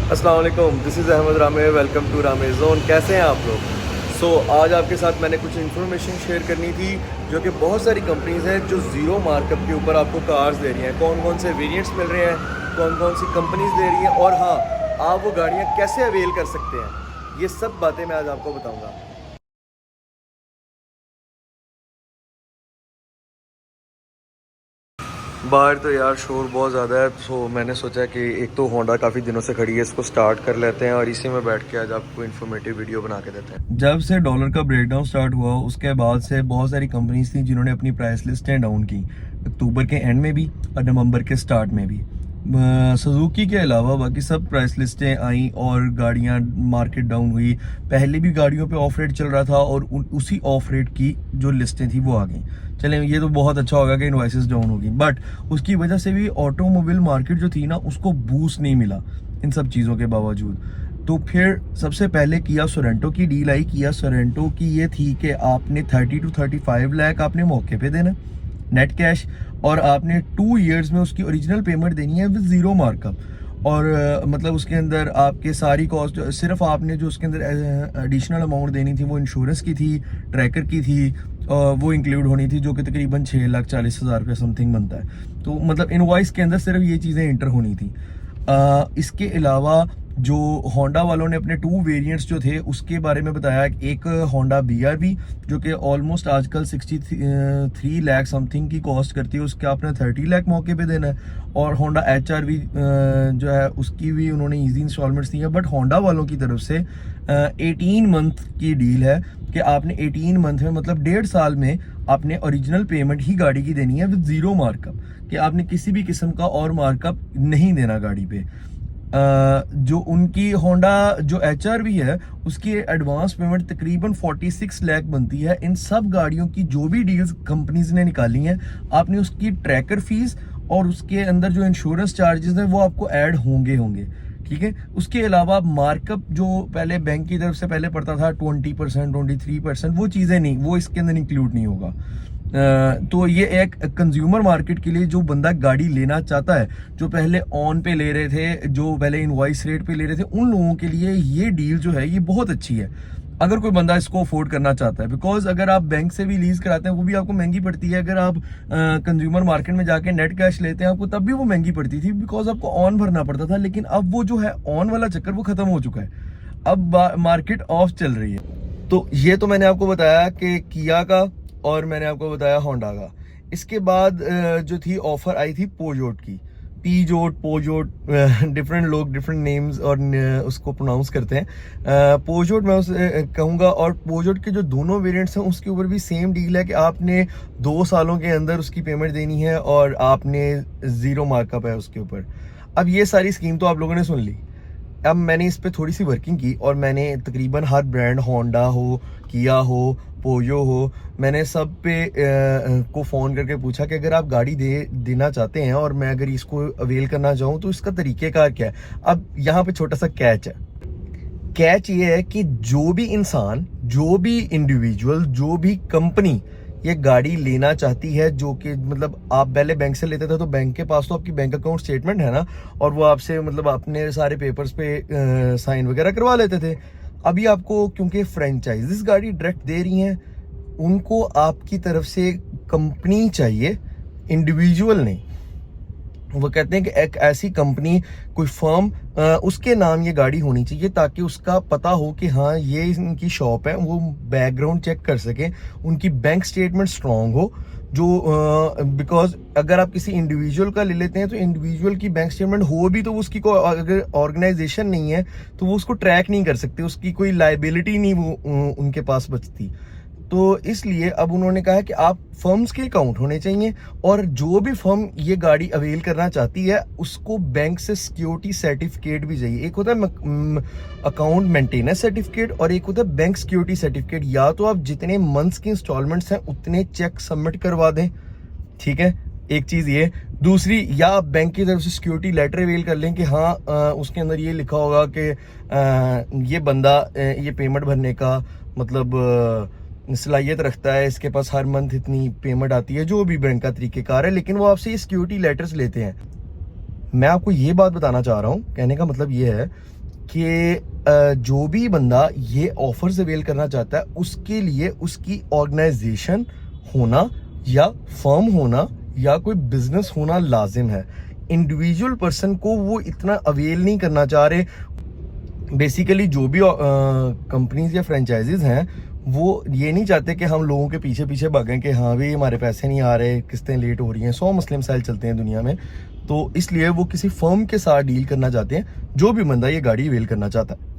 अस्सलाम वालेकुम, this is Ahmad रामे। वेलकम टू रामे ज़ोन। कैसे हैं आप लोग? आज आपके साथ मैंने कुछ इन्फॉर्मेशन शेयर करनी थी जो कि बहुत सारी कंपनीज़ हैं जो ज़ीरो मार्कअप के ऊपर आपको कार्स दे रही हैं। कौन कौन से वेरिएंट्स मिल रहे हैं, कौन कौन सी कंपनीज़ दे रही हैं, और हाँ, आप वो गाड़ियाँ कैसे अवेल कर सकते हैं, ये सब बातें मैं आज आपको बताऊँगा। बाहर तो यार शोर बहुत ज़्यादा है, तो मैंने सोचा कि एक तो होंडा काफ़ी दिनों से खड़ी है, इसको स्टार्ट कर लेते हैं और इसी में बैठ के आज आपको इन्फॉर्मेटिव वीडियो बना के देते हैं। जब से डॉलर का ब्रेकडाउन स्टार्ट हुआ उसके बाद से बहुत सारी कंपनीज थी जिन्होंने अपनी प्राइस लिस्टें डाउन की, अक्टूबर के एंड में भी और नवंबर के स्टार्ट में भी। सुजुकी के अलावा बाकी सब प्राइस लिस्टें आई और गाड़ियां मार्केट डाउन हुई। पहले भी गाड़ियों पे ऑफ रेट चल रहा था और उसी ऑफ रेट की जो लिस्टें थी वो आ गई। चलें, ये तो बहुत अच्छा होगा कि इनवॉइसेस डाउन होगी, बट उसकी वजह से भी ऑटोमोबाइल मार्केट जो थी ना उसको बूस्ट नहीं मिला इन सब चीज़ों के बावजूद। तो फिर सबसे पहले किया सोरेंटो की डील आई। किया सोरेंटो की ये थी कि आपने 30 to 35 लाख आपने मौके पे देना नेट कैश, और आपने 2 ईयर्स में उसकी ओरिजिनल पेमेंट देनी है विद ज़ीरो मार्कअप। और मतलब उसके अंदर आपके सारी कॉस्ट, सिर्फ आपने जो उसके अंदर एडिशनल अमाउंट देनी थी वो इंश्योरेंस की थी, ट्रैकर की थी, वो इंक्लूड होनी थी, जो कि तकरीबन 6,40,000 रुपये समथिंग बनता है। तो मतलब इनवॉइस के अंदर सिर्फ ये चीज़ें इंटर होनी थी। इसके अलावा जो होंडा वालों ने अपने 2 वेरिएंट्स जो थे उसके बारे में बताया। एक होंडा BRV जो कि ऑलमोस्ट आजकल 63 लाख समथिंग की कॉस्ट करती है, उसके आपने 30 लाख मौके पे देना है। और होंडा HRV जो है उसकी भी उन्होंने ईजी इंस्टॉलमेंट्स दी है, बट होंडा वालों की तरफ से 18 मंथ की डील है कि आपने 18 मंथ में मतलब 1.5 साल में आपने ओरिजिनल पेमेंट ही गाड़ी की देनी है विद ज़ीरो मार्कअप, कि आपने किसी भी किस्म का और मार्कअप नहीं देना गाड़ी पे। जो उनकी होंडा जो HRV है उसकी एडवांस पेमेंट तकरीबन 46 लाख बनती है। इन सब गाड़ियों की जो भी डील्स कंपनीज ने निकाली हैं, आपने उसकी ट्रैकर फीस और उसके अंदर जो इंश्योरेंस चार्जेस हैं वो आपको ऐड होंगे। ठीक है। उसके अलावा मार्कअप जो पहले बैंक की तरफ से पहले पड़ता था 20%, 23%, वो चीज़ें नहीं, वो इसके अंदर इंक्लूड नहीं होगा। तो ये एक कंज्यूमर मार्केट के लिए जो बंदा गाड़ी लेना चाहता है, जो पहले ऑन पे ले रहे थे, जो पहले इनवॉइस रेट पे ले रहे थे, उन लोगों के लिए ये डील जो है ये बहुत अच्छी है अगर कोई बंदा इसको अफोर्ड करना चाहता है। बिकॉज अगर आप बैंक से भी लीज कराते हैं वो भी आपको महंगी पड़ती है। अगर आप कंज्यूमर मार्केट में जाके नेट कैश लेते हैं आपको तब भी वो महंगी पड़ती थी, बिकॉज आपको ऑन भरना पड़ता था। लेकिन अब वो जो है ऑन वाला चक्कर वो खत्म हो चुका है, अब मार्केट ऑफ चल रही है। तो ये तो मैंने आपको बताया कि किया का, और मैंने आपको बताया होंडा का। इसके बाद जो थी ऑफर आई थी पोजोट की, पीजोट, पोजोट, डिफरेंट लोग डिफरेंट नेम्स और उसको प्रोनाउंस करते हैं। पोजोट मैं उसे कहूँगा, और पोजोट के जो दोनों वेरिएंट्स हैं उसके ऊपर भी सेम डील है कि आपने 2 सालों के अंदर उसकी पेमेंट देनी है और आपने ज़ीरो मार्कअप है उसके ऊपर। अब ये सारी स्कीम तो आप लोगों ने सुन ली। अब मैंने इस पे थोड़ी सी वर्किंग की और मैंने तकरीबन हर ब्रांड, होंडा हो, किया हो, पोयो हो, मैंने सब पे को फ़ोन करके पूछा कि अगर आप गाड़ी देना चाहते हैं और मैं अगर इसको अवेल करना चाहूँ तो इसका तरीक़ेकार क्या है। अब यहाँ पे छोटा सा कैच है। कैच ये है कि जो भी इंसान, जो भी इंडिविजुअल, जो भी कंपनी ये गाड़ी लेना चाहती है, जो कि मतलब आप पहले बैंक से लेते थे तो बैंक के पास तो आपकी बैंक अकाउंट स्टेटमेंट है ना, और वो आपसे मतलब अपने सारे पेपर्स पे साइन वगैरह करवा लेते थे। अभी आपको क्योंकि फ्रेंचाइजीज गाड़ी डायरेक्ट दे रही हैं, उनको आपकी तरफ से कंपनी चाहिए, इंडिविजुअल नहीं। वो कहते हैं कि एक ऐसी कंपनी, कोई फर्म, उसके नाम ये गाड़ी होनी चाहिए ताकि उसका पता हो कि हाँ ये इनकी शॉप है, वो बैकग्राउंड चेक कर सके, उनकी बैंक स्टेटमेंट स्ट्रांग हो। जो बिकॉज अगर आप किसी इंडिविजुअल का ले लेते हैं तो इंडिविजुअल की बैंक स्टेटमेंट हो भी तो उसकी कोई अगर ऑर्गेनाइजेशन नहीं है तो वो उसको ट्रैक नहीं कर सकते, उसकी कोई लाइबिलिटी नहीं वो उनके पास बचती। तो इसलिए अब उन्होंने कहा कि आप फर्म्स के अकाउंट होने चाहिए, और जो भी फर्म ये गाड़ी अवेल करना चाहती है उसको बैंक से सिक्योरिटी सर्टिफिकेट भी चाहिए। एक होता है अकाउंट मेंटेनेंस सर्टिफिकेट और एक होता है बैंक सिक्योरिटी सर्टिफिकेट। या तो आप जितने मंथ्स की इंस्टॉलमेंट्स हैं उतने चेक सबमिट करवा दें, ठीक है, एक चीज़ ये। दूसरी, या आप बैंक की तरफ से सिक्योरिटी लेटर अवेल कर लें कि हाँ उसके अंदर ये लिखा होगा कि ये बंदा ये पेमेंट भरने का मतलब सलाहियत रखता है, इसके पास हर मंथ इतनी पेमेंट आती है, जो भी बैंक का तरीकेकार है, लेकिन वो आपसे ये सिक्योरिटी लेटर्स लेते हैं। मैं आपको ये बात बताना चाह रहा हूँ, कहने का मतलब ये है कि जो भी बंदा ये ऑफर्स अवेल करना चाहता है उसके लिए उसकी ऑर्गेनाइजेशन होना या फर्म होना या कोई बिजनेस होना लाजिम है। इंडिविजुअल पर्सन को वो इतना अवेल नहीं करना चाह रहे। बेसिकली जो भी कंपनीज या फ्रेंचाइजीज हैं वो ये नहीं चाहते कि हम लोगों के पीछे पीछे भागें कि हाँ भाई हमारे पैसे नहीं आ रहे, किस्तें लेट हो रही हैं, 100 मसले मसाइल चलते हैं दुनिया में। तो इसलिए वो किसी फर्म के साथ डील करना चाहते हैं जो भी बंदा ये गाड़ी अवेल करना चाहता है।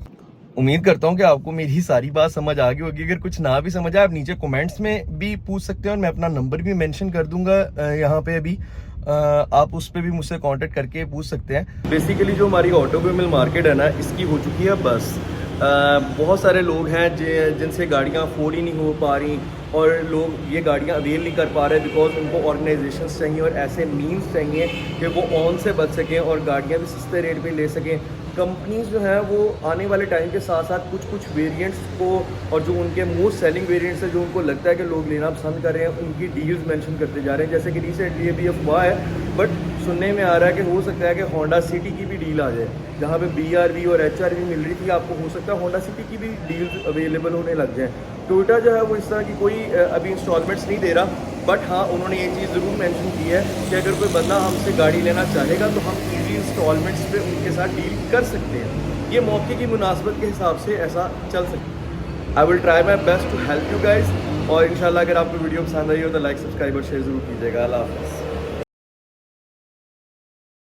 उम्मीद करता हूँ कि आपको मेरी सारी बात समझ आ गई होगी। अगर कुछ ना भी समझ आए आप नीचे कमेंट्स में भी पूछ सकते हैं और मैं अपना नंबर भी मेंशन कर दूंगा यहाँ पे अभी। आप उस पर भी मुझसे कांटेक्ट करके पूछ सकते हैं। बेसिकली जो हमारी ऑटोमोबाइल मार्केट है ना, इसकी हो चुकी है बस। बहुत सारे लोग हैं जिनसे गाड़ियाँ अफोर्ड ही नहीं हो पा रही और लोग ये गाड़ियाँ अवेल नहीं कर पा रहे बिकॉज उनको ऑर्गेनाइजेशंस चाहिए और ऐसे मीन्स चाहिए कि वो ऑन से बच सकें और गाड़ियाँ भी सस्ते रेट पे ले सकें। कंपनीज जो हैं वो आने वाले टाइम के साथ साथ कुछ वेरिएंट्स को और जो उनके मोस्ट सेलिंग वेरिएंट्स है जो उनको लगता है कि लोग लेना पसंद कर रहे हैं उनकी डील्स मेंशन करते जा रहे हैं। जैसे कि रिसेंटली ये भी अफवाह है बट सुनने में आ रहा है कि हो सकता है कि होंडा सिटी की भी डील आ जाए, जहाँ पे BRV और HRV मिल रही थी आपको, हो सकता है होंडा सिटी की भी डील्स अवेलेबल होने लग जाए। टोयोटा जो है वो इस तरह की कोई अभी इंस्टॉलमेंट्स नहीं दे रहा बट हाँ उन्होंने ये चीज़ ज़रूर मेंशन की है कि अगर कोई बंदा हमसे गाड़ी लेना चाहेगा तो हम ईजी इंस्टॉलमेंट्स पे उनके साथ डील कर सकते हैं। ये मौके की मुनासबत के हिसाब से ऐसा चल सकता है। I will try my best to help you guys और इंशाल्लाह अगर आपको वीडियो पसंद आई हो तो लाइक सब्सक्राइब और शेयर ज़रूर कीजिएगा। अल्लाह हाफ़िज़।